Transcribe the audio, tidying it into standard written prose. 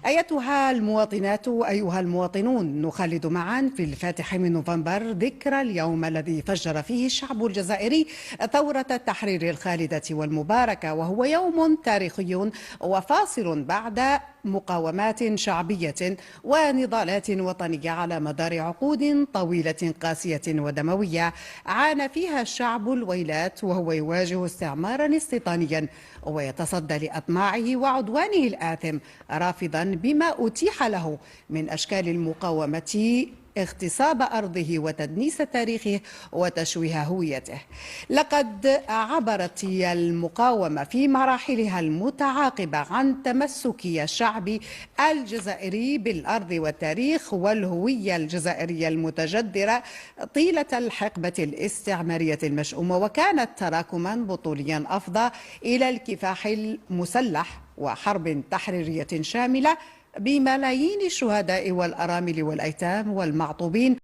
أيتها المواطنات أيها المواطنون، نخلد معا في الفاتح من نوفمبر ذكرى اليوم الذي فجر فيه الشعب الجزائري ثورة التحرير الخالدة والمباركة، وهو يوم تاريخي وفاصل بعد مقاومات شعبية ونضالات وطنية على مدار عقود طويلة قاسية ودموية عانى فيها الشعب الويلات، وهو يواجه استعمارا استيطانيا ويتصدى لأطماعه وعدوانه الآثم، رافضا بما أتيح له من أشكال المقاومة اغتصاب أرضه وتدنيس تاريخه وتشويه هويته. لقد عبرت المقاومة في مراحلها المتعاقبة عن تمسك الشعب الجزائري بالأرض والتاريخ والهوية الجزائرية المتجذرة طيلة الحقبة الاستعمارية المشؤومة، وكانت تراكما بطوليا أفضى إلى الكفاح المسلح وحرب تحريرية شاملة بملايين الشهداء والأرامل والأيتام والمعطوبين